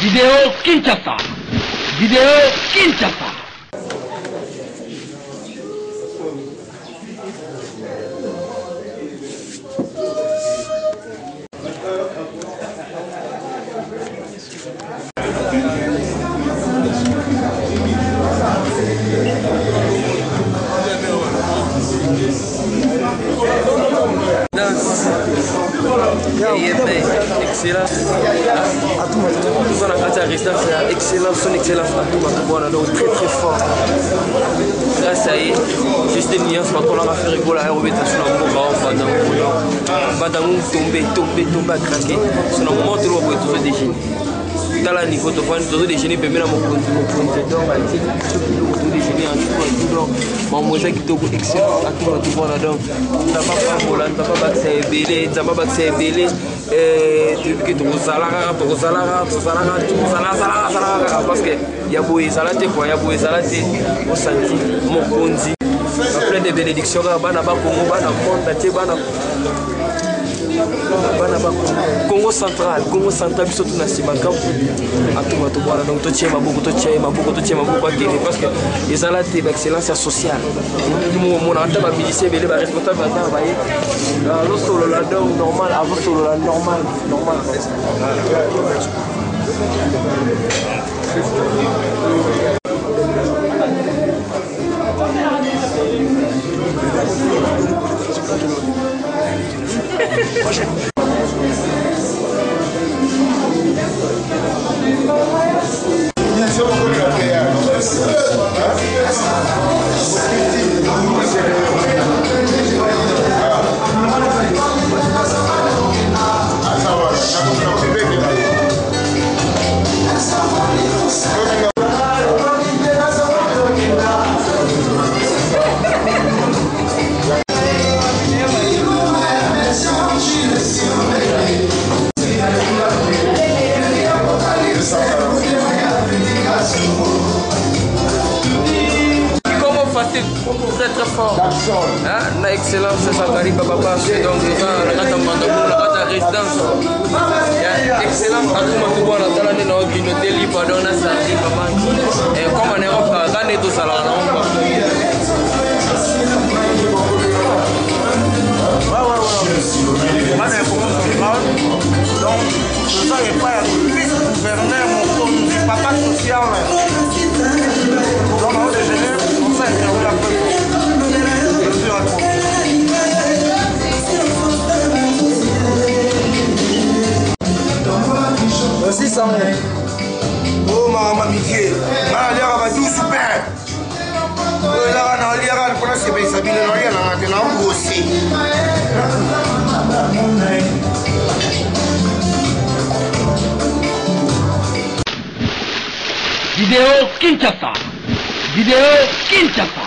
Vidéo Kinshasa. Vidéo Kinshasa. Excellence. Tout en a résidence, excellence, son excellence à tout donc très très fort. Grâce à elle, juste une nuance, on a fait rigoler à Robert sur le tomber à craquer. C'est un moment où on peut toujours déjeuner. Dans la niveau de voir toujours déjeuner, permet à mon déjeuner en tout mon mosaïque est excellent à tout le monde. Donc, on n'a pas volant, on n'a pas accès à belé, depuis que tu parce que il y a beau salade quoi, il y a beau salade au senti mon konzi plein de bénédictions bana ba Congo bana monde Congo central biso tuna sima camp atuma to bwana donc to tiema beaucoup parce que les salades d'excellence sociale mon anta ba musicien belé ba responsable ba baye lo solo la donc normal avant solo la normal très fort. La excellence, ça va arriver papa. Donc, la résidence. Excellence, à tout le monde, dans la communauté libre, dans la santé, papa. Et comme en Europe, quand on est tous à la donc, je ne pas le vice-gouverneur, mon papa social. Donc, on déjeuner, on s'est interrogé un peu. Aussi, ça oh, maman, Mickey. Ah, l'air va tout super. Là, on a l'air pour la CB, ça vient de rien, on a aussi. Vidéo Kinshasa. Vidéo Kinshasa.